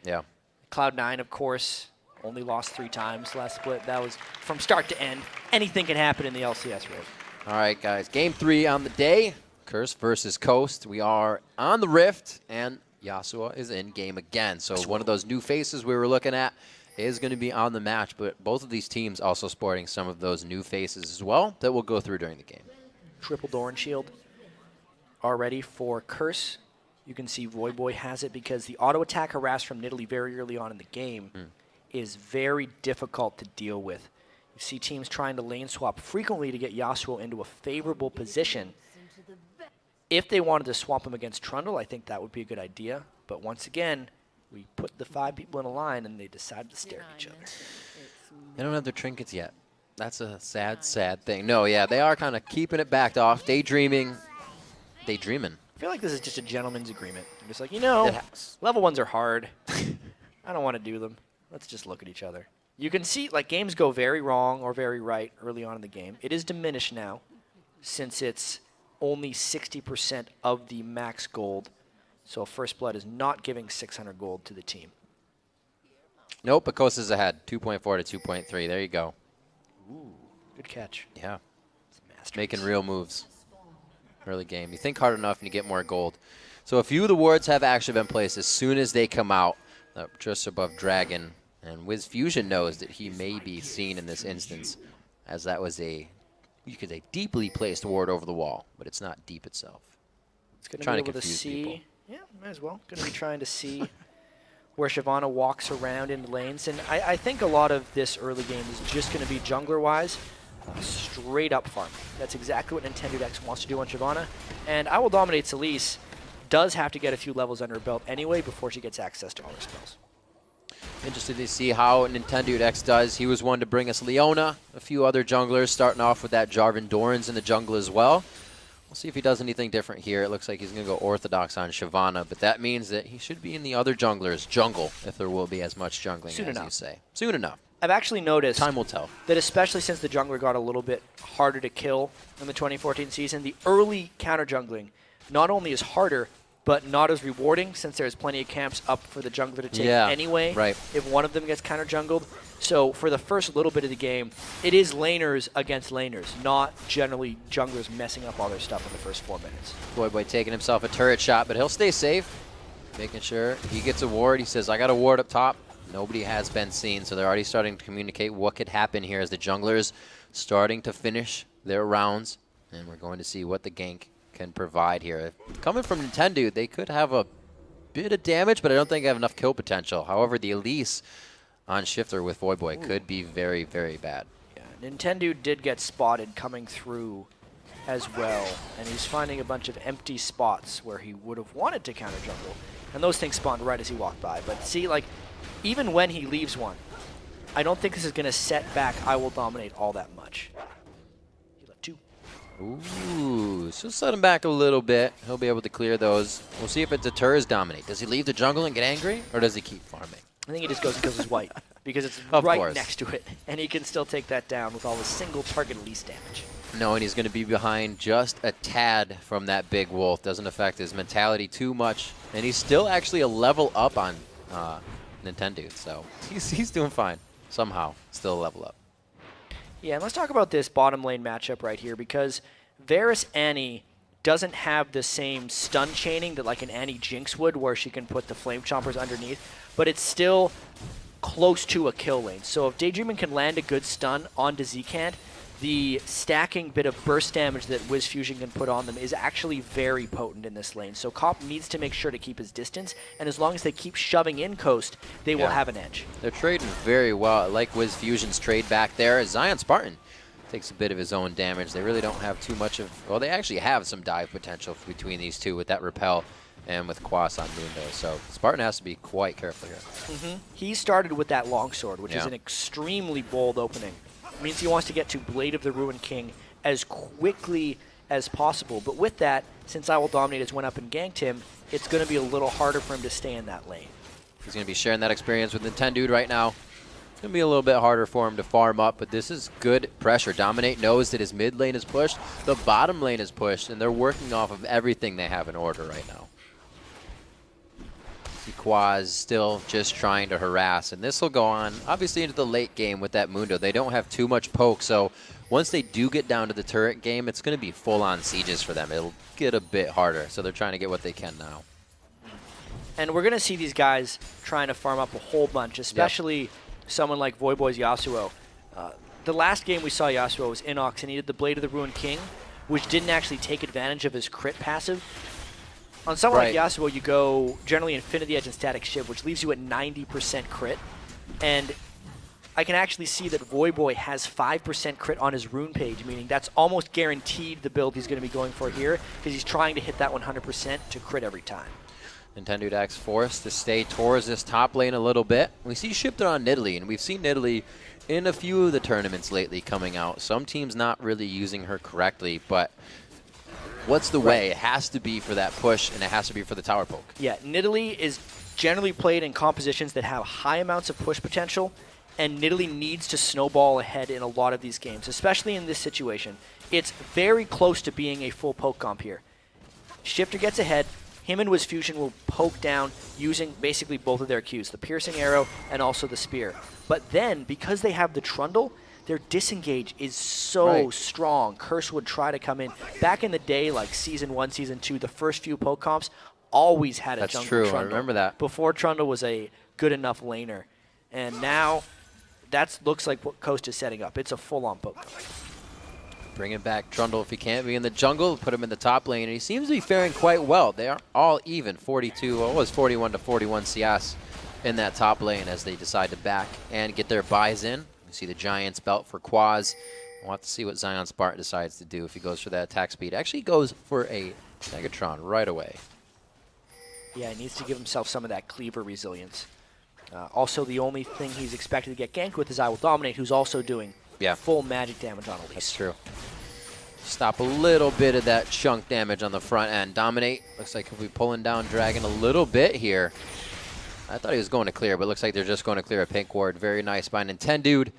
Yeah. Cloud9, of course, only lost 3 times last split. That was from start to end. Anything can happen in the LCS Rift. All right, guys. Game 3 on the day. Curse versus Coast. We are on the Rift, and Yasuo is in game again. So one of those new faces we were looking at is going to be on the match, but both of these teams also sporting some of those new faces as well that we'll go through during the game. Triple Doran Shield already for Curse. You can see Voyboy has it because the auto attack harass from Nidalee very early on in the game is very difficult to deal with. You see teams trying to lane swap frequently to get Yasuo into a favorable position. If they wanted to swap him against Trundle, I think that would be a good idea. But once again, we put the 5 people in a line and they decide to stare at each other. They don't have their trinkets yet. That's a sad, sad thing. No, yeah, they are kind of keeping it backed off, daydreaming. I feel like this is just a gentleman's agreement. I'm just like, you know, level 1s are hard. I don't want to do them. Let's just look at each other. You can see, like, games go very wrong or very right early on in the game. It is diminished now since it's only 60% of the max gold. So First Blood is not giving 600 gold to the team. Nope, but Coast is ahead. 2.4 to 2.3. There you go. Ooh, good catch. Yeah. Making real moves. Early game. You think hard enough and you get more gold. So a few of the wards have actually been placed as soon as they come out, just above Dragon. And Wiz Fusion knows that he may be seen in this instance, as that was a, you could say, deeply placed ward over the wall, but it's not deep itself. It's going to be able to see. People. Yeah, might as well. Going to be trying to see where Shyvana walks around in lanes. And I think a lot of this early game is just going to be jungler-wise. Straight up farm. That's exactly what Nintendo X wants to do on Shyvana. And I Will Dominate Celise does have to get a few levels under her belt anyway before she gets access to all her spells. Interested to see how Nintendo X does. He was one to bring us Leona, a few other junglers, starting off with that Jarvan Dorans in the jungle as well. We'll see if he does anything different here. It looks like he's going to go Orthodox on Shyvana, but that means that he should be in the other junglers' jungle, if there will be as much jungling Soon as enough. you say. Soon enough. I've actually noticed time will tell that especially since the jungler got a little bit harder to kill in the 2014 season, the early counter jungling not only is harder, but not as rewarding since there's plenty of camps up for the jungler to take anyway if one of them gets counter jungled. So for the first little bit of the game, it is laners against laners, not generally junglers messing up all their stuff in the first 4 minutes. Voyboy taking himself a turret shot, but he'll stay safe, making sure he gets a ward. He says, I got a ward up top. Nobody has been seen, so they're already starting to communicate what could happen here as the junglers starting to finish their rounds, and we're going to see what the gank can provide here. Coming from Nintendo, they could have a bit of damage, but I don't think they have enough kill potential. However, the Elise on Shifter with Voyboy could be very, very bad. Yeah, Nintendo did get spotted coming through as well, and he's finding a bunch of empty spots where he would have wanted to counter jungle, and those things spawned right as he walked by. But see, like, even when he leaves one, I don't think this is going to set back I Will Dominate all that much. He left 2. Ooh, so set him back a little bit. He'll be able to clear those. We'll see if it deters Dominate. Does he leave the jungle and get angry, or does he keep farming? I think he just goes and kills his white, because it's next to it, and he can still take that down with all the single target least damage. No, and he's going to be behind just a tad from that big wolf. Doesn't affect his mentality too much, and he's still actually a level up on Nintendo, so he's doing fine. Somehow, still a level up. Yeah, and let's talk about this bottom lane matchup right here, because Varus Annie doesn't have the same stun chaining that like an Annie Jinx would, where she can put the Flame Chompers underneath, but it's still close to a kill lane. So if Daydreaming can land a good stun onto Zcant, the stacking bit of burst damage that Wiz Fusion can put on them is actually very potent in this lane. So Cop needs to make sure to keep his distance, and as long as they keep shoving in Coast, they will have an edge. They're trading very well. I like Wiz Fusion's trade back there. Zion Spartan takes a bit of his own damage. They really don't have too much of, well, they actually have some dive potential between these two with that Repel and with Quas on Mundo. So Spartan has to be quite careful here. He started with that longsword, which is an extremely bold opening. It means he wants to get to Blade of the Ruined King as quickly as possible. But with that, since I Will Dominate has went up and ganked him, it's going to be a little harder for him to stay in that lane. He's going to be sharing that experience with Nintendo right now. It's going to be a little bit harder for him to farm up, but this is good pressure. Dominate knows that his mid lane is pushed, the bottom lane is pushed, and they're working off of everything they have in order right now. see Quaz still just trying to harass. And this will go on, obviously, into the late game with that Mundo. They don't have too much poke, so once they do get down to the turret game, it's going to be full-on sieges for them. It'll get a bit harder, so they're trying to get what they can now. And we're going to see these guys trying to farm up a whole bunch, especially someone like Voyboy's Yasuo. The last game we saw Yasuo was Inox, and he did the Blade of the Ruined King, which didn't actually take advantage of his crit passive. On someone like Yasuo, you go generally Infinity Edge and Static Shiv, which leaves you at 90% crit. And I can actually see that Voyboy has 5% crit on his rune page, meaning that's almost guaranteed the build he's going to be going for here, because he's trying to hit that 100% to crit every time. Nintendo Dax forced to stay towards this top lane a little bit. We see shifted on Nidalee, and we've seen Nidalee in a few of the tournaments lately coming out. Some teams not really using her correctly, but what's the way? It has to be for that push, and it has to be for the tower poke. Yeah, Nidalee is generally played in compositions that have high amounts of push potential, and Nidalee needs to snowball ahead in a lot of these games, especially in this situation. It's very close to being a full poke comp here. Shifter gets ahead. Him and Wiz Fusion will poke down using basically both of their Qs, the Piercing Arrow and also the Spear. But then, because they have the Trundle, their disengage is so strong. Curse would try to come in. Back in the day, like Season 1, Season 2, the first few poke comps always had a jungle Trundle. I remember that. Before Trundle was a good enough laner. And now, that looks like what Coast is setting up. It's a full-on poke comp. Bringing back Trundle if he can't be in the jungle, put him in the top lane, and he seems to be faring quite well. They are all even, 42, well, it was 41 to 41 CS in that top lane as they decide to back and get their buys in. You see the Giants belt for Quaz. We'll have to see what Zion Spartan decides to do if he goes for that attack speed. Actually goes for a Megatron right away. Yeah, he needs to give himself some of that cleaver resilience. Also, the only thing he's expected to get ganked with is I Will Dominate, who's also doing full magic damage on Elise. That's true. Stop a little bit of that chunk damage on the front end. Dominate. Looks like he'll be pulling down Dragon a little bit here. I thought he was going to clear, but it looks like they're just going to clear a pink ward. Very nice by Nintendo. Looks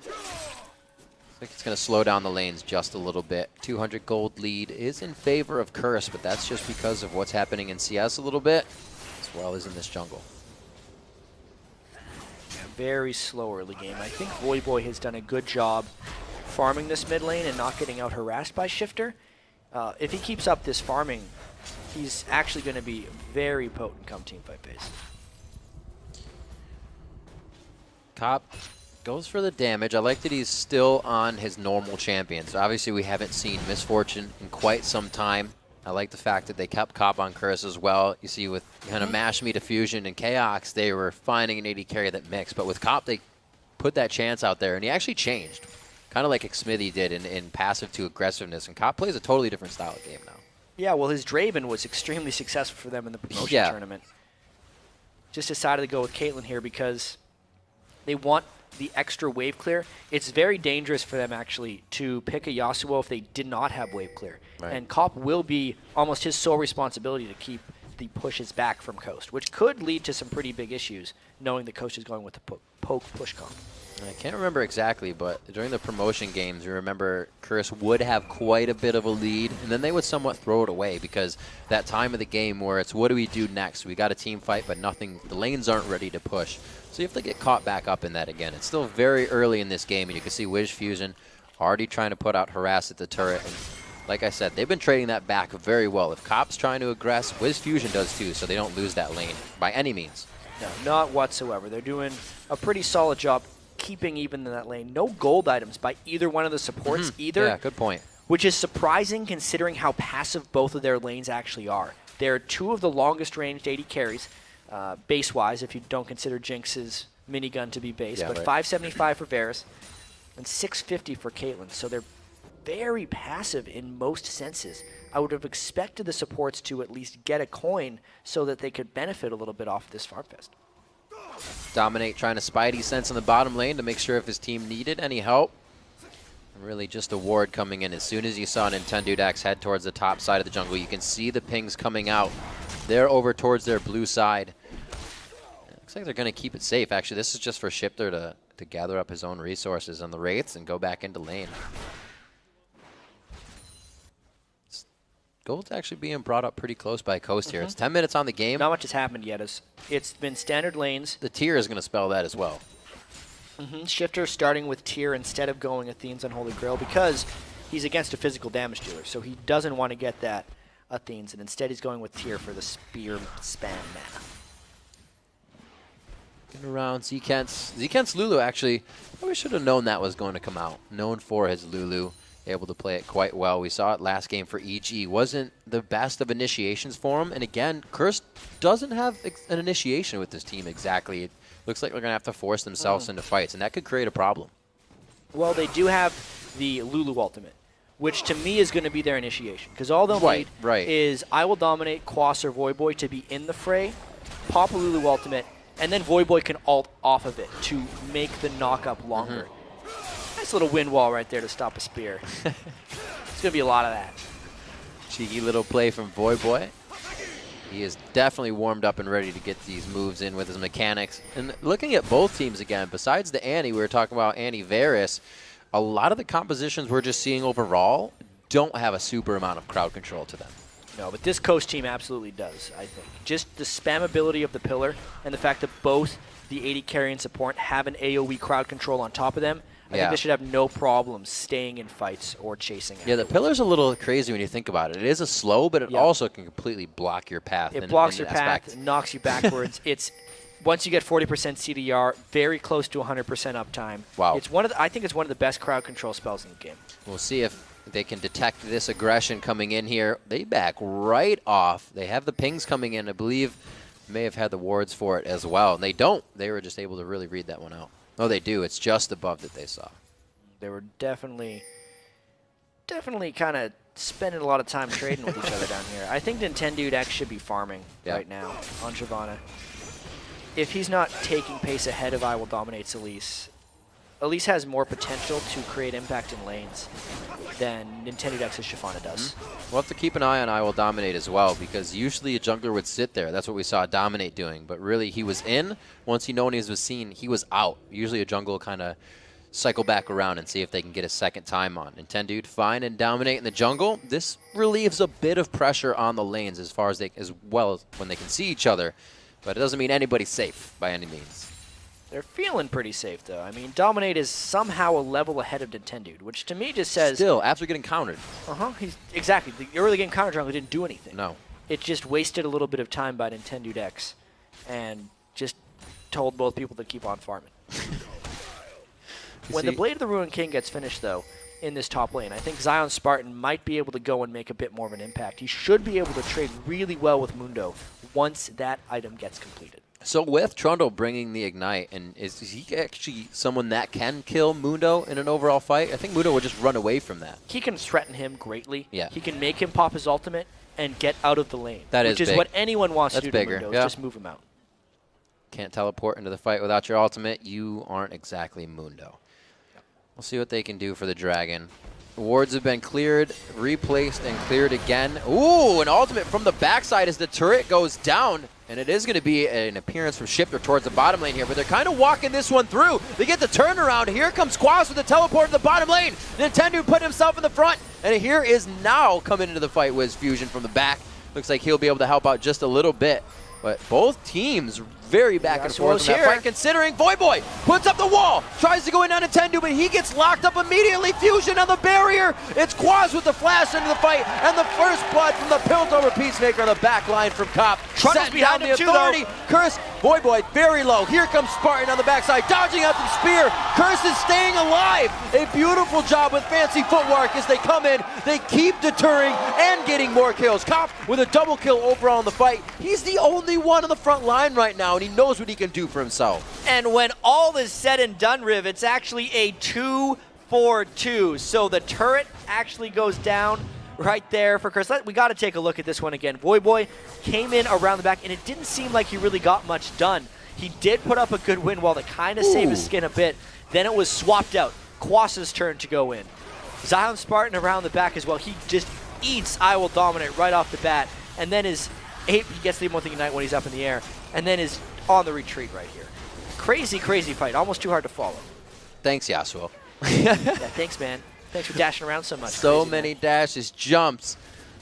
like it's going to slow down the lanes just a little bit. 200 gold lead is in favor of Curse, but that's just because of what's happening in CS a little bit, as well as in this jungle. Very slow early game. I think Voyboy has done a good job farming this mid lane and not getting out harassed by Shifter. If he keeps up this farming, he's actually going to be very potent come teamfight phase. Cop goes for the damage. I like that he's still on his normal champions. Obviously, we haven't seen Misfortune in quite some time. I like the fact that they kept Cop on Curse as well. You see with kind of Mash Me to Fusion and Chaos, they were finding an AD carry that mixed. But with Cop, they put that chance out there, and he actually changed. Kind of like Smithy did in passive to aggressiveness. And Cop plays a totally different style of game now. Yeah, well, his Draven was extremely successful for them in the promotion tournament. Just decided to go with Caitlyn here because they want the extra wave clear. It's very dangerous for them, actually, to pick a Yasuo if they did not have wave clear. Right. And Cop will be almost his sole responsibility to keep the pushes back from Coast, which could lead to some pretty big issues, knowing that Coast is going with the poke push comp. I can't remember exactly, but during the promotion games, you remember Curse would have quite a bit of a lead, and then they would somewhat throw it away because that time of the game where it's what do we do next? We got a team fight, but nothing. The lanes aren't ready to push. So you have to get caught back up in that again. It's still very early in this game, and you can see Wiz Fusion already trying to put out harass at the turret. And like I said, they've been trading that back very well. If Cop's trying to aggress, Wiz Fusion does too, so they don't lose that lane by any means. No, not whatsoever. They're doing a pretty solid job keeping even in that lane. No gold items by either one of the supports either. Yeah, good point. Which is surprising considering how passive both of their lanes actually are. They're two of the longest ranged AD carries, base-wise, if you don't consider Jinx's minigun to be base. But 575 for Varus and 650 for Caitlyn. So they're very passive in most senses. I would have expected the supports to at least get a coin so that they could benefit a little bit off this farm fest. Dominate trying to Spidey sense in the bottom lane to make sure if his team needed any help. And really just a ward coming in. As soon as you saw Nintendo Dax head towards the top side of the jungle, you can see the pings coming out. They're over towards their blue side. It looks like they're going to keep it safe. Actually, this is just for Shifter to gather up his own resources on the Wraiths and go back into lane. Gold's actually being brought up pretty close by Coast here. It's 10 minutes on the game. Not much has happened yet. It's been standard lanes. The tier is going to spell that as well. Shifter starting with tier instead of going Athene's Unholy Grail because he's against a physical damage dealer, so he doesn't want to get that Athene's, and instead he's going with tier for the spear spam mana. Getting around Zekent's Lulu, actually, we should have known that was going to come out. Known for his Lulu, able to play it quite well. We saw it last game for EG. Wasn't the best of initiations for him, and again, Curse doesn't have an initiation with this team exactly. It looks like they're going to have to force themselves into fights, and that could create a problem. Well, they do have the Lulu ultimate, which to me is going to be their initiation, because all they'll need is I will dominate Quas or Voyboy to be in the fray, pop a Lulu ultimate, and then Voyboy can ult off of it to make the knock-up longer. Nice little wind wall right there to stop a spear. It's going to be a lot of that. Cheeky little play from Voyboy. He is definitely warmed up and ready to get these moves in with his mechanics. And looking at both teams again, besides the Annie, we were talking about Annie Varus, a lot of the compositions we're just seeing overall don't have a super amount of crowd control to them. No, but this Coast team absolutely does, I think. Just the spammability of the pillar and the fact that both the AD carry and support have an AoE crowd control on top of them, I think they should have no problem staying in fights or chasing it. Yeah, the pillar's a little crazy when you think about it. It is a slow, but it also can completely block your path. It blocks your path, it knocks you backwards. It's once you get 40% CDR, very close to 100% uptime. Wow. It's I think it's one of the best crowd control spells in the game. We'll see if they can detect this aggression coming in here. They back right off. They have the pings coming in. I believe may have had the wards for it as well. And they don't. They were just able to really read that one out. Oh, they do. It's just above that they saw. They were definitely kind of spending a lot of time trading with each other down here. I think Nintendo X should be farming right now on Shyvana. If he's not taking pace ahead of I Will Dominate Elise, Elise has more potential to create impact in lanes than Nintendo X's Shyvana does. We'll have to keep an eye on I Will Dominate as well, because usually a jungler would sit there. That's what we saw Dominate doing. But really, he was in. Once he known he was seen, he was out. Usually a jungle kind of cycle back around and see if they can get a second time on. Nintendo find and dominate in the jungle. This relieves a bit of pressure on the lanes as well as when they can see each other. But it doesn't mean anybody's safe by any means. They're feeling pretty safe, though. I mean, Dominate is somehow a level ahead of Nintendo, which to me just says... Still, after getting countered. Exactly. The early game counter jungle didn't do anything. No. It just wasted a little bit of time by Nintendo X and just told both people to keep on farming. When the Blade of the Ruined King gets finished, though, in this top lane, I think Zion Spartan might be able to go and make a bit more of an impact. He should be able to trade really well with Mundo once that item gets completed. So with Trundle bringing the Ignite, and is he actually someone that can kill Mundo in an overall fight? I think Mundo would just run away from that. He can threaten him greatly. Yeah. He can make him pop his ultimate and get out of the lane. Which is big. What anyone wants to do bigger. to Mundo, is just move him out. Can't teleport into the fight without your ultimate. You aren't exactly Mundo. Yep. We'll see what they can do for the Dragon. Wards have been cleared, replaced, and cleared again. Ooh, an ultimate from the backside as the turret goes down. And it is going to be an appearance from Shifter towards the bottom lane here, but they're kind of walking this one through. They get the turnaround. Here comes Quas with the teleport to the bottom lane. Nintendo put himself in the front, and here is now coming into the fight with Fusion from the back. Looks like he'll be able to help out just a little bit. But both teams very back and forth in that fight, considering Voyboy puts up the wall, tries to go in on Nintendo, but he gets locked up immediately. Fusion on the barrier. It's Quas with the flash into the fight, and the first blood from the Piltover Peacemaker on the back line from Cop. Trundle's behind him too, though. Curse, Voyboy very low. Here comes Spartan on the backside, dodging out the spear. Curse is staying alive. A beautiful job with fancy footwork as they come in. They keep deterring and getting more kills. Cop with a double kill overall in the fight. He's the only one on the front line right now, and he knows what he can do for himself. And when all is said and done, Riv, it's actually a 2-4-2. So the turret actually goes down right there for Curse. We got to take a look at this one again. Voyboy came in around the back, and it didn't seem like he really got much done. He did put up a good wind wall to kind of save his skin a bit. Then it was swapped out. Quas's turn to go in. Zion Spartan around the back as well. He just eats I Will Dominate right off the bat, and then he gets the Emoting Ignite when he's up in the air, and then is on the retreat right here. Crazy, crazy fight. Almost too hard to follow. Thanks, Yasuo. Yeah, thanks, man. Thanks for dashing around so much. So many dashes, jumps.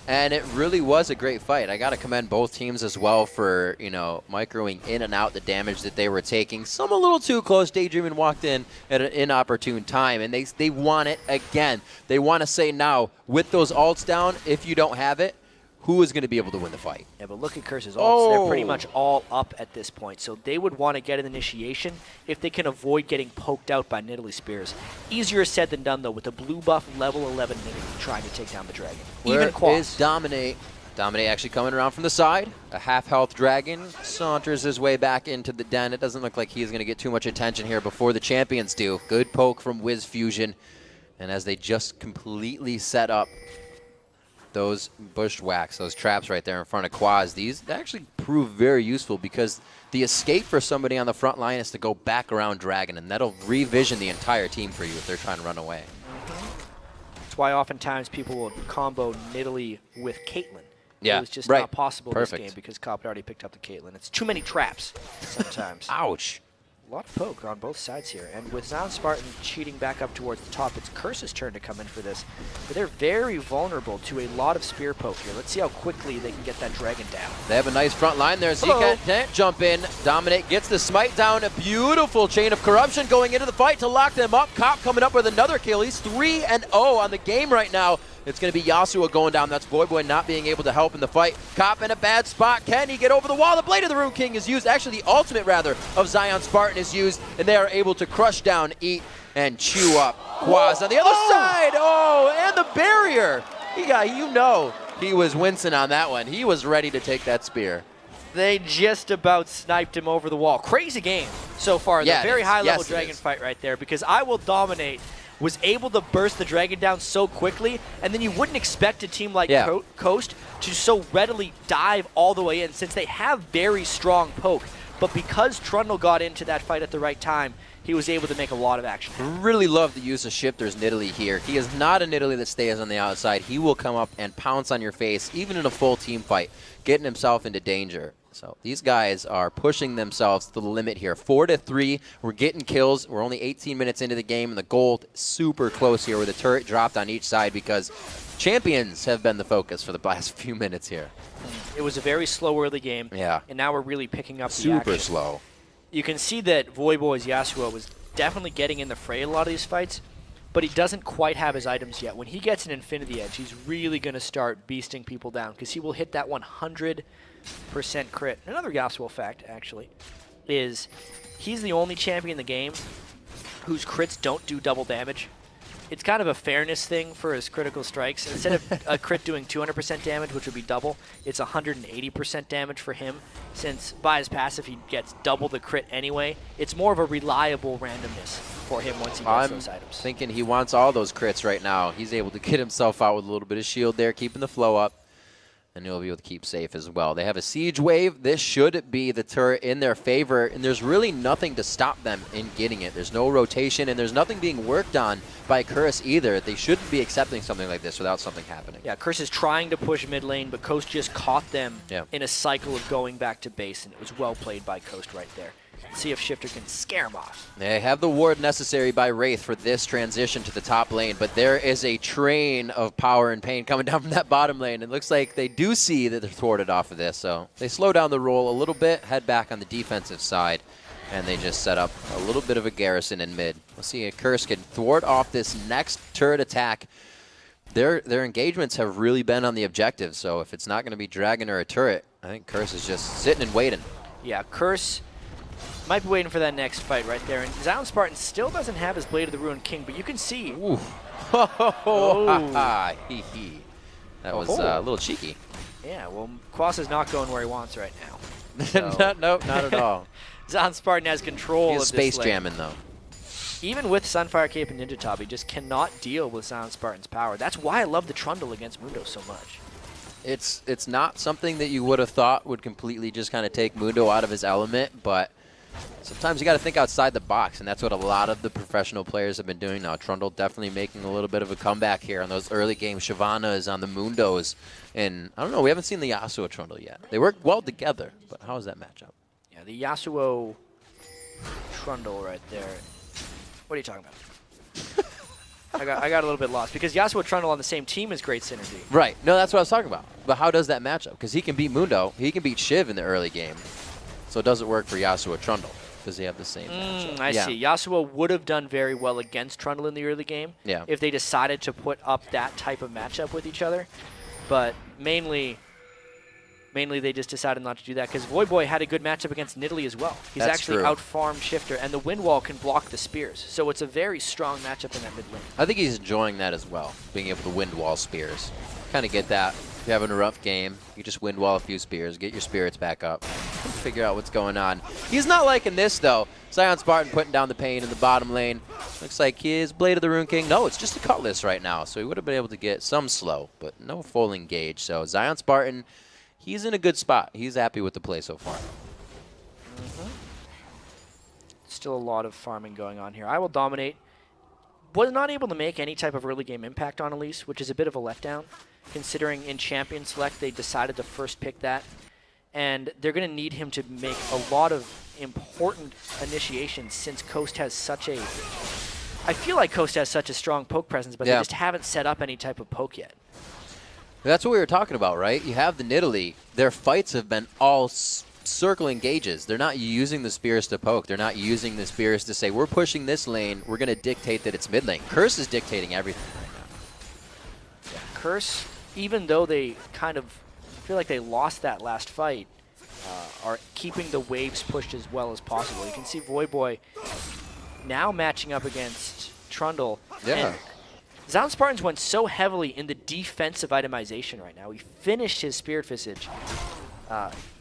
And it really was a great fight. I got to commend both teams as well for, you know, microing in and out the damage that they were taking. Some a little too close. Daydreaming walked in at an inopportune time, and they want it again. They want to say now, with those ults down, if you don't have it, who is going to be able to win the fight? Yeah, but look at Curse's ults. They're pretty much all up at this point. So they would want to get an initiation if they can avoid getting poked out by Nidalee Spears. Easier said than done, though, with the blue buff level 11 Nidalee trying to take down the dragon. Where is Dominate? Dominate actually coming around from the side. A half-health dragon saunters his way back into the den. It doesn't look like he's going to get too much attention here before the champions do. Good poke from Wiz Fusion. And as they just completely set up those bushwhacks, those traps right there in front of Quaz, these actually prove very useful because the escape for somebody on the front line is to go back around Dragon, and that'll revision the entire team for you if they're trying to run away. That's why oftentimes people will combo Nidalee with Caitlyn. Yeah, it was just right. not possible Perfect. this game because Cop had already picked up the Caitlyn. It's too many traps sometimes. Ouch. A lot of poke on both sides here. And with Zion Spartan cheating back up towards the top, it's Curse's turn to come in for this. But they're very vulnerable to a lot of spear poke here. Let's see how quickly they can get that dragon down. They have a nice front line there. Zika can't jump in. Dominate gets the smite down. A beautiful chain of corruption going into the fight to lock them up. Cop coming up with another kill. He's 3-0 on the game right now. It's going to be Yasuo going down. That's Boy not being able to help in the fight. Cop in a bad spot. Can he get over the wall? The Blade of the Rune King is used. Actually, the ultimate, rather, of Zion Spartan is used. And they are able to crush down, eat, and chew up Quaz on the other side. Oh, and the barrier. He got, you know, he was wincing on that one. He was ready to take that spear. They just about sniped him over the wall. Crazy game so far. Yeah, the very high-level yes, dragon fight right there because I Will Dominate was able to burst the dragon down so quickly, and then you wouldn't expect a team like Coast to so readily dive all the way in since they have very strong poke. But because Trundle got into that fight at the right time, he was able to make a lot of action. Really love the use of Shifter's Nidalee here. He is not a Nidalee that stays on the outside. He will come up and pounce on your face, even in a full team fight, getting himself into danger. So these guys are pushing themselves to the limit here. 4-3. We're getting kills. We're only 18 minutes into the game, and the gold super close here with a turret dropped on each side because champions have been the focus for the last few minutes here. It was a very slow early game. Yeah. And now we're really picking up the action. Super slow. You can see that Voyboy's Yasuo was definitely getting in the fray a lot of these fights, but he doesn't quite have his items yet. When he gets an Infinity Edge, he's really going to start beasting people down because he will hit that 100% crit. Another Yasuo fact, actually, is he's the only champion in the game whose crits don't do double damage. It's kind of a fairness thing for his critical strikes. Instead of a crit doing 200% damage, which would be double, it's 180% damage for him. Since by his passive he gets double the crit anyway, it's more of a reliable randomness for him once he gets those items. I'm thinking he wants all those crits right now. He's able to get himself out with a little bit of shield there, keeping the flow up. And he'll be able to keep safe as well. They have a siege wave. This should be the turret in their favor, and there's really nothing to stop them in getting it. There's no rotation, and there's nothing being worked on by Curse either. They shouldn't be accepting something like this without something happening. Yeah, Curse is trying to push mid lane, but Coast just caught them in a cycle of going back to base, and it was well played by Coast right there. See if Shifter can scare him off. They have the ward necessary by Wraith for this transition to the top lane, but there is a train of power and pain coming down from that bottom lane. It looks like they do see that they're thwarted off of this, so they slow down the roll a little bit, head back on the defensive side, and they just set up a little bit of a garrison in mid. Let's see if Curse can thwart off this next turret attack. Their engagements have really been on the objective, so if it's not going to be Dragon or a turret, I think Curse is just sitting and waiting. Yeah, Curse might be waiting for that next fight right there. And Zion Spartan still doesn't have his Blade of the Ruined King, but you can see. Ooh. That was a little cheeky. Yeah, well, Quas is not going where he wants right now. So. Nope, not at all. Zion Spartan has control of this space lane. jamming, though. Even with Sunfire Cape and Ninja Top, he just cannot deal with Zion Spartan's power. That's why I love the Trundle against Mundo so much. It's not something that you would have thought would completely just kind of take Mundo out of his element, but sometimes you got to think outside the box, and that's what a lot of the professional players have been doing now. Trundle definitely making a little bit of a comeback here on those early games. Shyvana is on the Mundos, and I don't know, we haven't seen the Yasuo Trundle yet. They work well together, but how is that matchup? Yeah, the Yasuo Trundle right there. What are you talking about? I got a little bit lost because Yasuo Trundle on the same team is great synergy. Right. No, that's what I was talking about. But how does that match up? Because he can beat Mundo. He can beat Shiv in the early game. So it doesn't work for Yasuo Trundle because they have the same matchup. I see. Yasuo would have done very well against Trundle in the early game if they decided to put up that type of matchup with each other. But mainly they just decided not to do that because Voyboy had a good matchup against Nidalee as well. He's actually out-farmed Shifter, and the Wind Wall can block the spears. So it's a very strong matchup in that mid lane. I think he's enjoying that as well, being able to Wind Wall spears. Kind of get that. If you're having a rough game, you just Wind Wall a few spears, get your spirits back up, figure out what's going on. He's not liking this, though. Zion Spartan putting down the pain in the bottom lane. Looks like his Blade of the Rune King. No, it's just a Cutlass right now, so he would have been able to get some slow, but no full engage. So Zion Spartan, he's in a good spot. He's happy with the play so far. Still a lot of farming going on here. I will dominate. Was not able to make any type of early game impact on Elise, which is a bit of a letdown, considering in Champion Select they decided to first pick that. And they're going to need him to make a lot of important initiations since Coast has such a... I feel like Coast has such a strong poke presence, but they just haven't set up any type of poke yet. That's what we were talking about, right? You have the Nidalee. Their fights have been all circle engages. They're not using the spears to poke. They're not using the spears to say, we're pushing this lane. We're going to dictate that it's mid lane. Curse is dictating everything right now. Yeah, Curse, even though they kind of feel like they lost that last fight, are keeping the waves pushed as well as possible. You can see Voyboy now matching up against Trundle. Yeah. Zion Spartans went so heavily in the defensive itemization right now. He finished his Spirit Visage.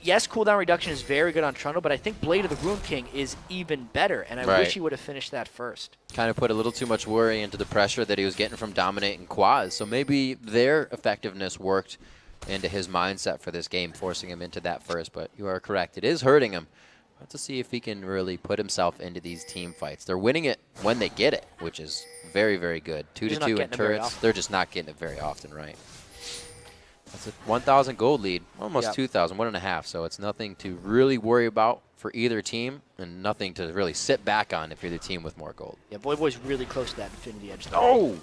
Yes, cooldown reduction is very good on Trundle, but I think Blade of the Rune King is even better, and I wish he would have finished that first. Kind of put a little too much worry into the pressure that he was getting from Dominate and Quaz, so maybe their effectiveness worked into his mindset for this game, forcing him into that first, but you are correct. It is hurting him. Let's see if he can really put himself into these team fights. They're winning it when they get it, which is very, very good. 2-2 in turrets. They're just not getting it very often, right? That's a 1,000 gold lead, almost 2,000, 1.5. So it's nothing to really worry about for either team, and nothing to really sit back on if you're the team with more gold. Yeah, Voyboy's really close to that Infinity Edge. Though. Oh!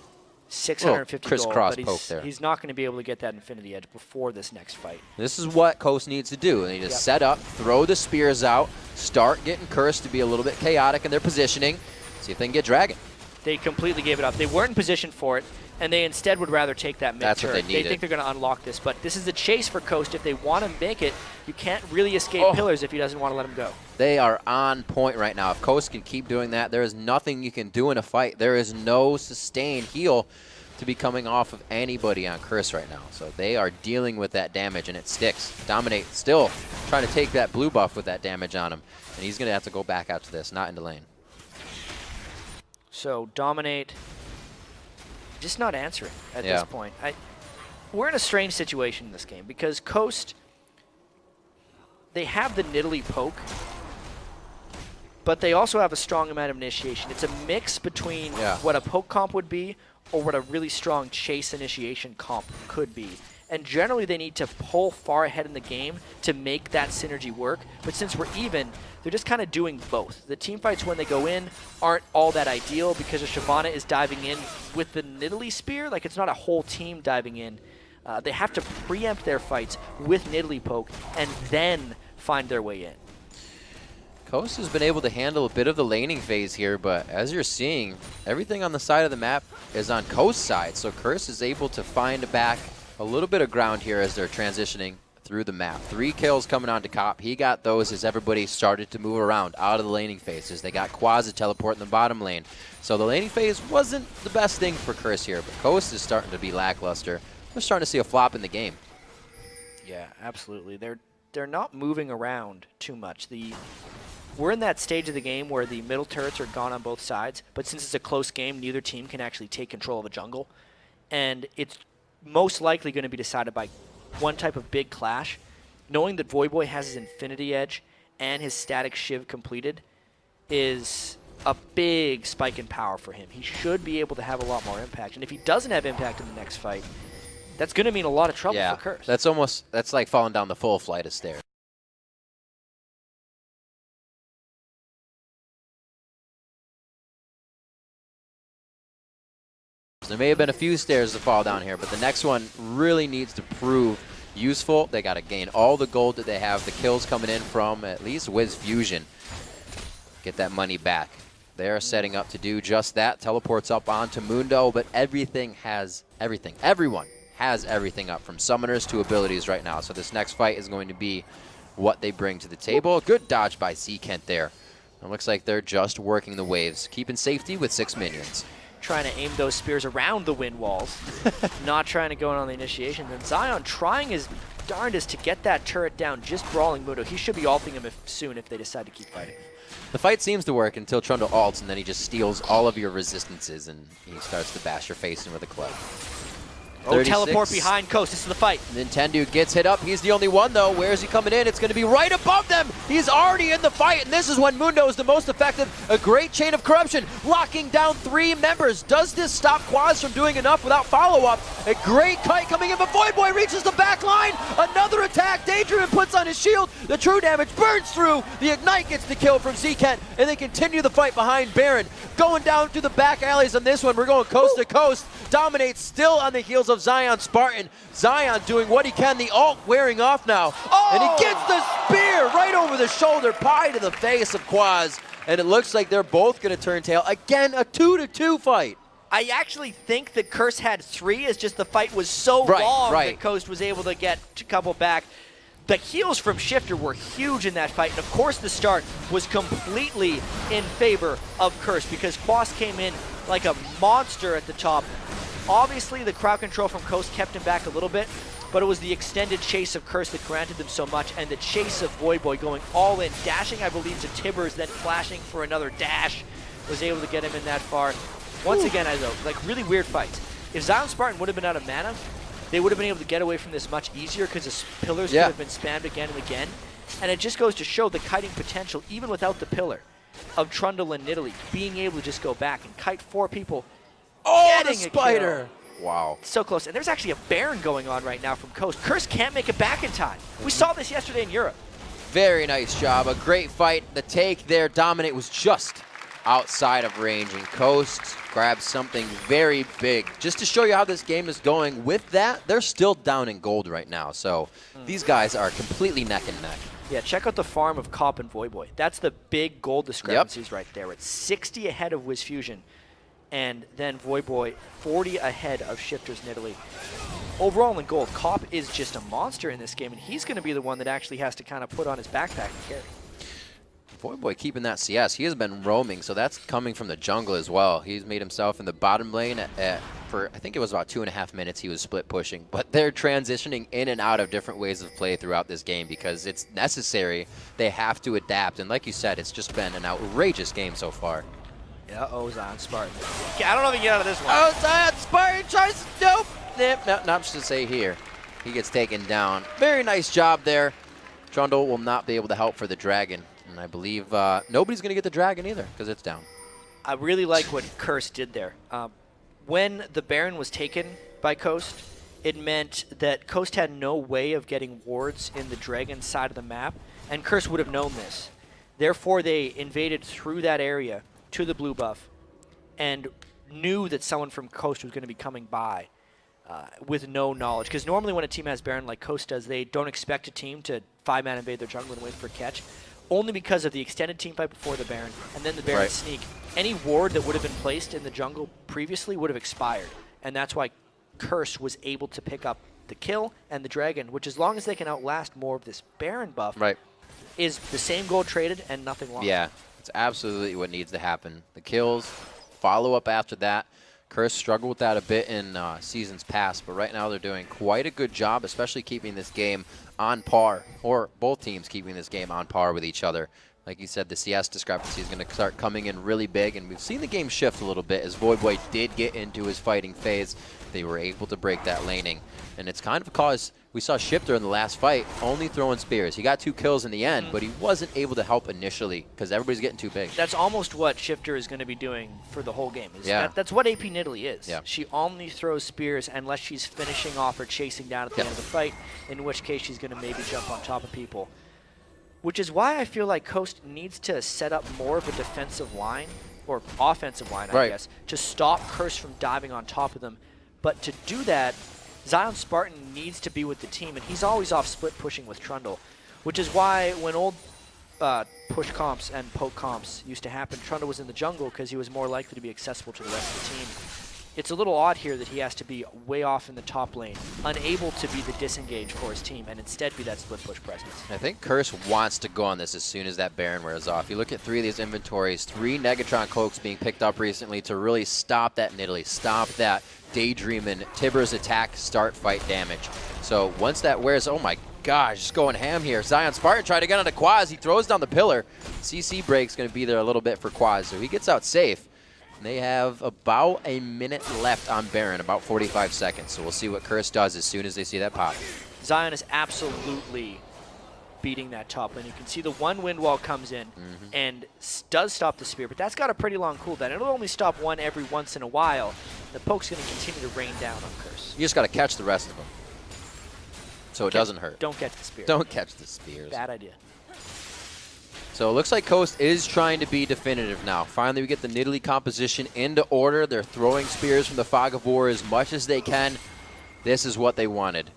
650 crisscross gold, poke there. He's not going to be able to get that Infinity Edge before this next fight. This is what Coast needs to do. They need to set up, throw the spears out, start getting Cursed to be a little bit chaotic in their positioning, see if they can get Dragon. They completely gave it up. They weren't in position for it, and they instead would rather take that mid turret. That's what they needed. They think they're going to unlock this, but this is the chase for Coast. If they want to make it, you can't really escape pillars if he doesn't want to let him go. They are on point right now. If Coast can keep doing that, there is nothing you can do in a fight. There is no sustained heal to be coming off of anybody on Curse right now. So they are dealing with that damage, and it sticks. Dominate still trying to take that blue buff with that damage on him, and he's going to have to go back out to this, not into lane. So Dominate just not answering at this point. We're in a strange situation in this game because Coast, they have the Nidalee poke, but they also have a strong amount of initiation. It's a mix between what a poke comp would be or what a really strong chase initiation comp could be. And generally they need to pull far ahead in the game to make that synergy work. But since we're even, they're just kind of doing both. The team fights when they go in aren't all that ideal because Shyvana is diving in with the Nidalee Spear. Like, it's not a whole team diving in. They have to preempt their fights with Nidalee poke and then find their way in. Coast has been able to handle a bit of the laning phase here, but as you're seeing, everything on the side of the map is on Coast's side, so Curse is able to find back a little bit of ground here as they're transitioning through the map. 3 kills coming on to Cop. He got those as everybody started to move around out of the laning phases. They got Quaz to teleport in the bottom lane. So the laning phase wasn't the best thing for Curse here, but Coast is starting to be lackluster. We're starting to see a flop in the game. Yeah, absolutely. They're not moving around too much. We're in that stage of the game where the middle turrets are gone on both sides, but since it's a close game, neither team can actually take control of a jungle. And it's most likely going to be decided by one type of big clash. Knowing that Voyboy has his Infinity Edge and his Static Shiv completed is a big spike in power for him. He should be able to have a lot more impact. And if he doesn't have impact in the next fight, that's going to mean a lot of trouble for Curse. That's like falling down the full flight of stairs. There may have been a few stairs to fall down here, but the next one really needs to prove useful. They got to gain all the gold that they have. The kills coming in from at least Wiz Fusion. Get that money back. They're setting up to do just that. Teleports up onto Mundo, but everything has everything. Everyone has everything up from summoners to abilities right now. So this next fight is going to be what they bring to the table. Good dodge by Z-Kent there. It looks like they're just working the waves, keeping safety with 6 minions. Trying to aim those spears around the wind walls, not trying to go in on the initiations. And Zion trying his darndest to get that turret down, just brawling Mundo. He should be ulting him soon if they decide to keep fighting. The fight seems to work until Trundle ults, and then he just steals all of your resistances, and he starts to bash your face in with a club. Oh, teleport behind Coast. This is the fight. Nintendo gets hit up. He's the only one, though. Where is he coming in? It's going to be right above them. He's already in the fight, and this is when Mundo is the most effective. A great chain of corruption, locking down 3 members. Does this stop Quaz from doing enough without follow-up? A great kite coming in, but Void Boy reaches the back line. Another attack. Daydream puts on his shield. The true damage burns through. The Ignite gets the kill from Z-Kent, and they continue the fight behind Baron. Going down through the back alleys on this one. We're going coast to coast. Dominates still on the heels of Zion Spartan. Zion doing what he can. The ult wearing off now. Oh! And he gets the spear right over the shoulder, pie to the face of Quaz. And it looks like they're both going to turn tail. Again, a 2-2 fight. I actually think that Curse had 3. It's just the fight was so long that Coast was able to get a couple back. The heals from Shifter were huge in that fight, and of course the start was completely in favor of Curse because Quas came in like a monster at the top. Obviously the crowd control from Coast kept him back a little bit, but it was the extended chase of Curse that granted them so much, and the chase of Void Boy going all in, dashing I believe to Tibbers, then flashing for another dash, was able to get him in that far. Once again, like really weird fights. If Zion Spartan would have been out of mana, they would have been able to get away from this much easier because the pillars could have been spammed again and again. And it just goes to show the kiting potential, even without the pillar, of Trundle and Nidalee being able to just go back and kite 4 people. Oh, the spider! Wow. So close. And there's actually a Baron going on right now from Coast. Curse can't make it back in time. We saw this yesterday in Europe. Very nice job. A great fight. The take there, Dominate, was just outside of range, and Coast grabs something very big. Just to show you how this game is going, with that, they're still down in gold right now. So these guys are completely neck and neck. Yeah, check out the farm of Cop and Void Boy. That's the big gold discrepancies right there. It's 60 ahead of Wiz Fusion, and then Void Boy 40 ahead of Shifter's Nidalee. Overall in gold, Cop is just a monster in this game, and he's going to be the one that actually has to kind of put on his backpack and carry. Void Boy keeping that CS. He has been roaming, so that's coming from the jungle as well. He's made himself in the bottom lane for, I think it was about 2.5 minutes he was split pushing. But they're transitioning in and out of different ways of play throughout this game because it's necessary. They have to adapt. And like you said, it's just been an outrageous game so far. Uh-oh, Zion Spartan. I don't know if he can get out of this one. Oh, Zion Spartan tries to dope. Nope, not to say here. He gets taken down. Very nice job there. Trundle will not be able to help for the dragon. And I believe nobody's going to get the dragon either because it's down. I really like what Curse did there. When the Baron was taken by Coast, it meant that Coast had no way of getting wards in the dragon side of the map, and Curse would have known this. Therefore, they invaded through that area to the blue buff and knew that someone from Coast was going to be coming by with no knowledge. Because normally when a team has Baron like Coast does, they don't expect a team to 5-man invade their jungle and wait for a catch. Only because of the extended team fight before the Baron, and then the Baron sneak. Any ward that would have been placed in the jungle previously would have expired, and that's why Curse was able to pick up the kill and the dragon, which as long as they can outlast more of this Baron buff, is the same gold traded and nothing lost. Yeah, it's absolutely what needs to happen. The kills, follow up after that. Curse struggled with that a bit in seasons past, but right now they're doing quite a good job, especially keeping this game on par, or both teams keeping this game on par with each other. Like you said, the CS discrepancy is going to start coming in really big, and we've seen the game shift a little bit as Void Boy did get into his fighting phase. They were able to break that laning, and it's kind of because we saw Shifter in the last fight only throwing spears. He got 2 kills in the end, but he wasn't able to help initially because everybody's getting too big. That's almost what Shifter is going to be doing for the whole game. That's what AP Nidalee is. Yeah. She only throws spears unless she's finishing off or chasing down at the end of the fight, in which case she's going to maybe jump on top of people. Which is why I feel like Coast needs to set up more of a defensive line or offensive line, I guess, to stop Curse from diving on top of them. But to do that, Zion Spartan needs to be with the team, and he's always off split pushing with Trundle, which is why when old push comps and poke comps used to happen, Trundle was in the jungle because he was more likely to be accessible to the rest of the team. It's a little odd here that he has to be way off in the top lane, unable to be the disengage for his team, and instead be that split push presence. I think Curse wants to go on this as soon as that Baron wears off. You look at 3 of these inventories, 3 Negatron Cloaks being picked up recently to really stop that Nidalee, stop that Daydream and Tibbers attack, start fight damage. So once that wears, oh my gosh, just going ham here. Zion Spartan trying to get onto Quaz. He throws down the pillar. CC break's going to be there a little bit for Quaz, so he gets out safe. And they have about a minute left on Baron, about 45 seconds. So we'll see what Curse does as soon as they see that pop. Zion is absolutely beating that top lane. You can see the one wind wall comes in and does stop the spear, but that's got a pretty long cooldown. It'll only stop one every once in a while. The poke's going to continue to rain down on Curse. You just got to catch the rest of them, so it doesn't hurt. Don't catch the spear. Don't catch the spears. Bad idea. So it looks like Coast is trying to be definitive now. Finally, we get the Nidalee composition into order. They're throwing spears from the Fog of War as much as they can. This is what they wanted.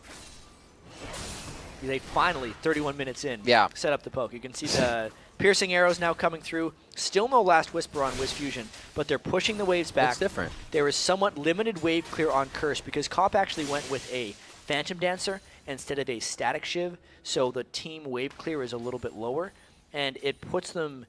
They finally, 31 minutes in, yeah, set up the poke. You can see the piercing arrows now coming through. Still no Last Whisper on Wiz Fusion, but they're pushing the waves back. It's different. There is somewhat limited wave clear on Curse because Cop actually went with a Phantom Dancer instead of a Static Shiv, so the team wave clear is a little bit lower, and it puts them,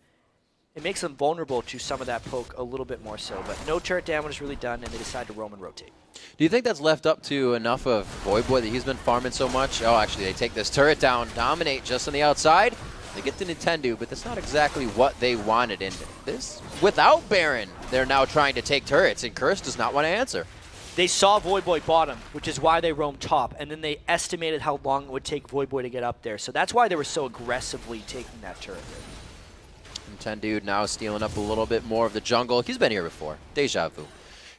it makes them vulnerable to some of that poke a little bit more so. But no turret damage is really done, and they decide to roam and rotate. Do you think that's left up to enough of Voyboy that he's been farming so much? Oh, actually, they take this turret down, dominate just on the outside. They get the Nintendo, but that's not exactly what they wanted. And this, without Baron, they're now trying to take turrets, and Curse does not want to answer. They saw Voyboy bottom, which is why they roamed top, and then they estimated how long it would take Voyboy to get up there. So that's why they were so aggressively taking that turret. Nintendo now stealing up a little bit more of the jungle. He's been here before. Deja vu.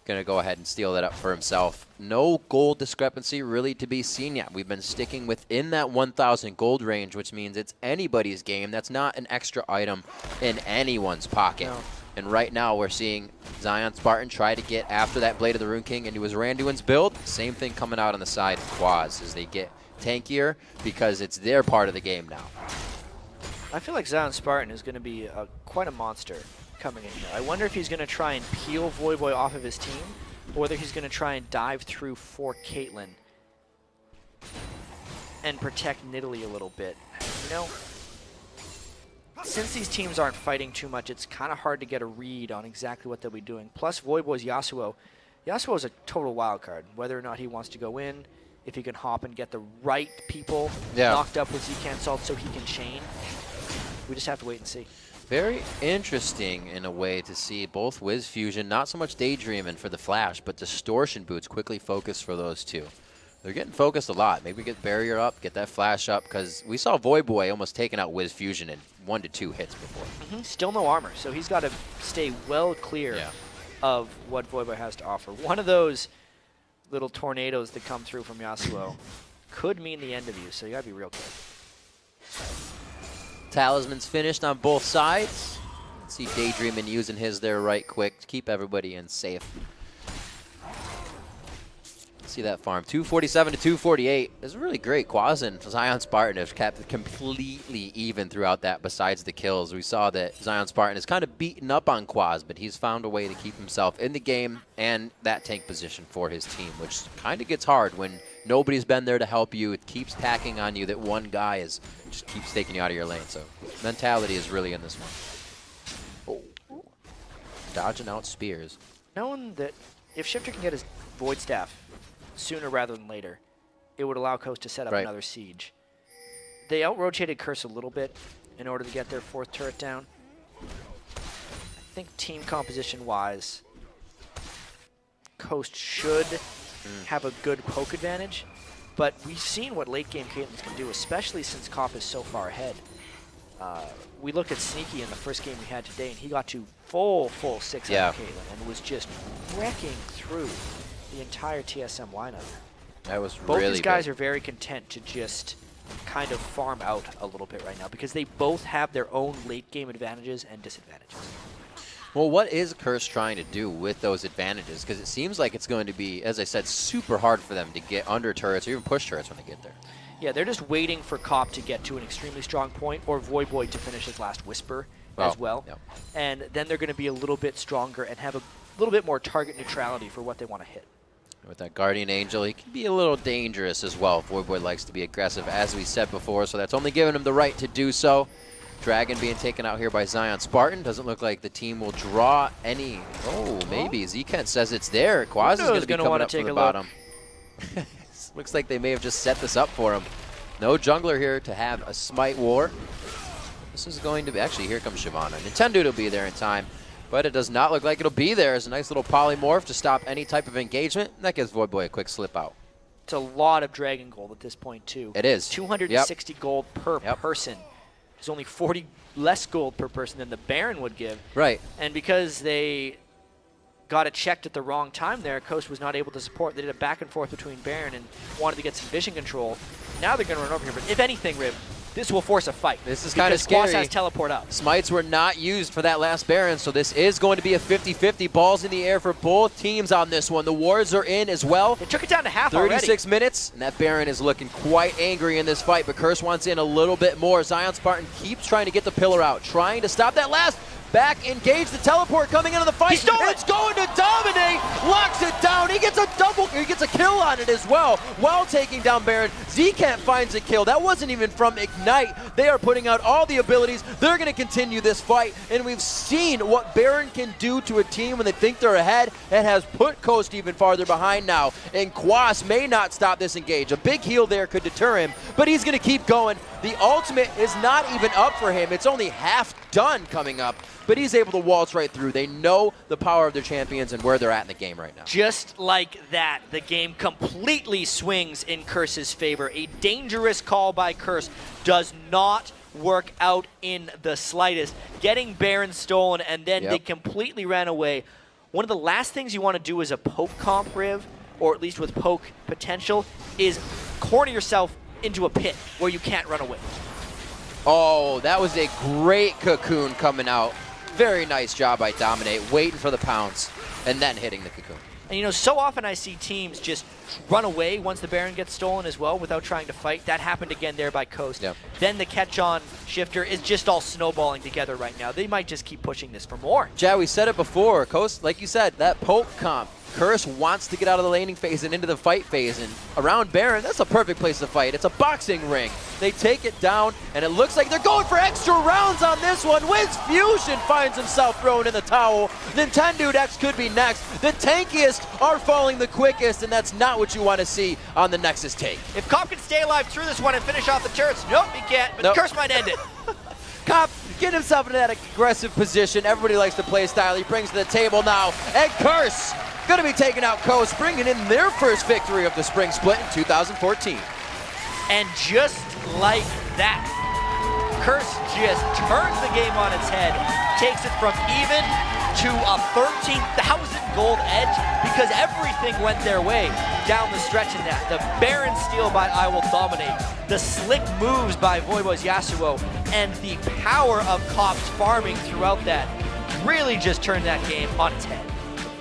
Going to go ahead and steal that up for himself. No gold discrepancy really to be seen yet. We've been sticking within that 1,000 gold range, which means it's anybody's game. That's not an extra item in anyone's pocket. No. And right now we're seeing Zion Spartan try to get after that Blade of the Rune King into his Randuin's build. Same thing coming out on the side of Quaz as they get tankier because it's their part of the game now. I feel like Zion Spartan is going to be quite a monster coming in here. I wonder if he's going to try and peel Voyboy off of his team, or whether he's going to try and dive through for Caitlyn and protect Nidalee a little bit. You know, since these teams aren't fighting too much, it's kind of hard to get a read on exactly what they'll be doing. Plus, Voyboy's Yasuo. Yasuo is a total wild card, whether or not he wants to go in, if he can hop and get the right people knocked up with Z Salt so he can chain. We just have to wait and see. Very interesting in a way to see both Wiz Fusion, not so much Daydreaming for the flash, but Distortion Boots quickly focused for those two. They're getting focused a lot. Maybe get Barrier up, get that flash up, because we saw Voyboy almost taking out Wiz Fusion in 1 to 2 hits before. Still no armor, so he's got to stay well clear of what Voyboy has to offer. One of those little tornadoes that come through from Yasuo could mean the end of you, so you got to be real careful. Talisman's finished on both sides. Let's see Daydreaming using his there right quick to keep everybody in safe. See that farm. 247 to 248. It's really great. Quaz and Zion Spartan have kept completely even throughout that besides the kills. We saw that Zion Spartan is kind of beaten up on Quaz, but he's found a way to keep himself in the game and that tank position for his team, which kind of gets hard when nobody's been there to help you. It keeps tacking on you that one guy is just keeps taking you out of your lane. So mentality is really in this one. Oh. Dodging out spears. Knowing that if Shifter can get his Void Staff sooner rather than later, it would allow Coast to set up another siege. They out-rotated Curse a little bit in order to get their 4th turret down. I think team composition-wise, Coast should have a good poke advantage, but we've seen what late-game Caitlyn can do, especially since Cop is so far ahead. We looked at Sneaky in the first game we had today, and he got to full 6 out of Caitlyn and was just wrecking through the entire TSM lineup. That was both really these guys big. are very content to just kind of farm out a little bit right now because they both have their own late game advantages and disadvantages. Well, what is Curse trying to do with those advantages? Because it seems like it's going to be, as I said, super hard for them to get under turrets or even push turrets when they get there. Yeah, they're just waiting for Cop to get to an extremely strong point or Voyboy to finish his last Whisper as well. Yep. And then they're going to be a little bit stronger and have a little bit more target neutrality for what they want to hit. With that Guardian Angel, he can be a little dangerous as well. Voyboy likes to be aggressive, as we said before, so that's only giving him the right to do so. Dragon being taken out here by Zion Spartan. Doesn't look like the team will draw any. Oh, maybe. Zekent says it's there. Quaz is going to be coming up from the bottom. Looks like they may have just set this up for him. No jungler here to have a smite war. This is going to be, actually, here comes Shyvana. Nintendo will be there in time, but it does not look like it'll be there. It's a nice little polymorph to stop any type of engagement. That gives Voidboy a quick slip out. It's a lot of Dragon Gold at this point, too. It is. 260 gold per person. There's only 40 less gold per person than the Baron would give. Right. And because they got it checked at the wrong time there, Coast was not able to support. They did a back and forth between Baron and wanted to get some vision control. Now they're going to run over here. But if anything, Rib, this will force a fight. This is kind of scary. Quas has teleport up. Smites were not used for that last Baron, so this is going to be a 50-50. Balls in the air for both teams on this one. The wards are in as well. They took it down to half 36 minutes, and that Baron is looking quite angry in this fight, but Curse wants in a little bit more. Zion Spartan keeps trying to get the pillar out, trying to stop that last. Back, engage the teleport coming into the fight. It's going to dominate, locks it down. He gets a kill on it as well while taking down Baron. Zekent finds a kill. That wasn't even from Ignite. They are putting out all the abilities. They're going to continue this fight, and we've seen what Baron can do to a team when they think they're ahead. It has put Coast even farther behind now, and Quas may not stop this engage. A big heal there could deter him, but he's going to keep going. The ultimate is not even up for him. It's only half done coming up, but he's able to waltz right through. They know the power of their champions and where they're at in the game right now. Just like that, the game completely swings in Curse's favor. A dangerous call by Curse does not work out in the slightest. Getting Baron stolen, and then they completely ran away. One of the last things you want to do as a poke comp, Riv, or at least with poke potential, is corner yourself into a pit where you can't run away. Oh, that was a great cocoon coming out. Very nice job by Dominate, waiting for the pounce, and then hitting the cocoon. And you know, so often I see teams just run away once the Baron gets stolen as well without trying to fight. That happened again there by Coast. Yep. Then the catch-on shifter is just all snowballing together right now. They might just keep pushing this for more. Jad, we said it before. Coast, like you said, that poke comp. Curse wants to get out of the laning phase and into the fight phase, and around Baron, that's a perfect place to fight. It's a boxing ring. They take it down, and it looks like they're going for extra rounds on this one. Wiz Fusion finds himself thrown in the towel. Nintendo X could be next. The tankiest are falling the quickest, and that's not what you want to see on the Nexus take. If Cop can stay alive through this one and finish off the turrets, nope, he can't, but Curse might end it. Cop get himself into that aggressive position. Everybody likes to play style. He brings to the table now, and Curse going to be taking out Coast, bringing in their first victory of the spring split in 2014. And just like that, Curse just turns the game on its head, takes it from even to a 13,000 gold edge because everything went their way down the stretch in that. The Baron steal by I Will Dominate, the slick moves by Voivo's Yasuo, and the power of Cop's farming throughout that really just turned that game on its head.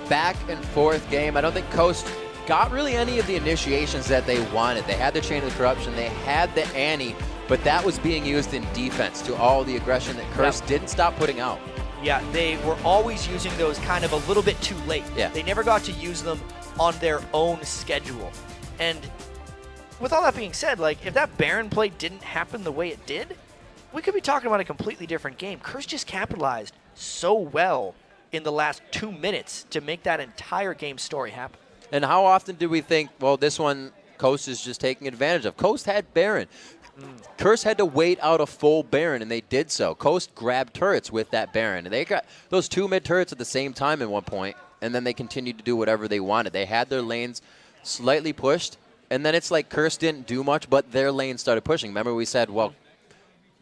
Back and forth game. I don't think Coast got really any of the initiations that they wanted. They had the Chain of Corruption, they had the Annie, but that was being used in defense to all the aggression that Curse didn't stop putting out. Yeah, they were always using those kind of a little bit too late. Yeah. They never got to use them on their own schedule. And with all that being said, like, if that Baron play didn't happen the way it did, we could be talking about a completely different game. Curse just capitalized so well in the last 2 minutes to make that entire game story happen. And how often do we think, well, this one Coast is just taking advantage of? Coast had Baron. Curse had to wait out a full Baron, and they did so. Coast grabbed turrets with that Baron, and they got those 2 mid turrets at the same time at one point, and then they continued to do whatever they wanted. They had their lanes slightly pushed, and then it's like Curse didn't do much, but their lane started pushing. Remember we said, well,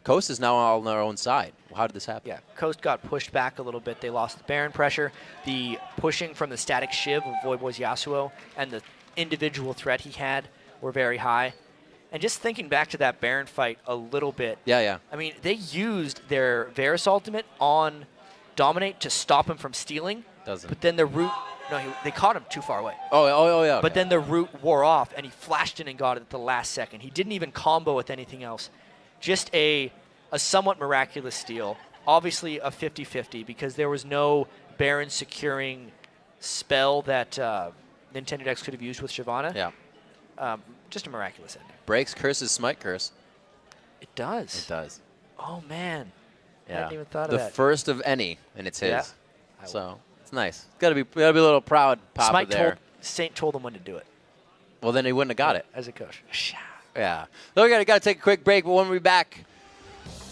Coast is now all on their own side. How did this happen? Yeah, Coast got pushed back a little bit. They lost the Baron pressure. The pushing from the static shiv of Voivo's Yasuo and the individual threat he had were very high. And just thinking back to that Baron fight a little bit. Yeah. I mean, they used their Varus ultimate on dominate to stop him from stealing. Doesn't. But then the root, they caught him too far away. Oh yeah. But then the root wore off, and he flashed in and got it at the last second. He didn't even combo with anything else. Just a somewhat miraculous steal. Obviously a 50-50 because there was no Baron securing spell that Nintendo Dex could have used with Shyvana. Yeah. Just a miraculous ending. Breaks curses, smite curse. It does. It does. Oh, man. I Yeah. hadn't even thought of The that. first of any, and it's his. Yeah. So it's nice. Gotta be a little proud, Papa Smite there. Saint told him when to do it. Well, then he wouldn't have got it. As a coach. Yeah. So we gotta take a quick break, but when we're back,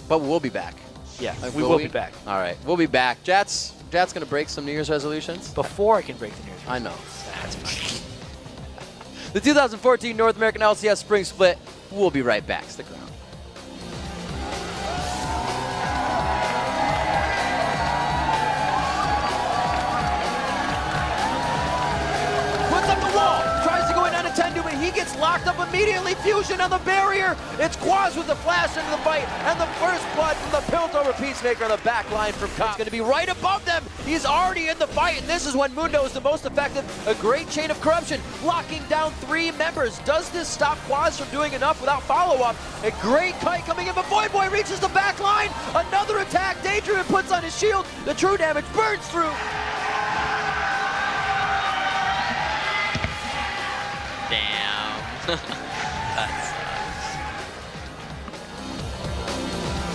we'll be back. Yeah, we will be back. All right, we'll be back. Jat's gonna break some New Year's resolutions. Before I can break the news. I know. That's fine. The 2014 North American LCS Spring Split. We'll be right back. Stick around. Puts up the wall. Tries to go in unattended, but he gets locked up immediately. Fusion on the barrier. It's Quaz with the flash into the fight, and the first blood from the Piltover Peacemaker on the back line from Cobb. It's going to be right above them. He's already in the fight, and this is when Mundo is the most effective. A great chain of corruption, locking down 3 members. Does this stop Quaz from doing enough without follow-up? A great kite coming in, but Boy reaches the back line. Another attack. Daydream puts on his shield. The true damage burns through. Damn.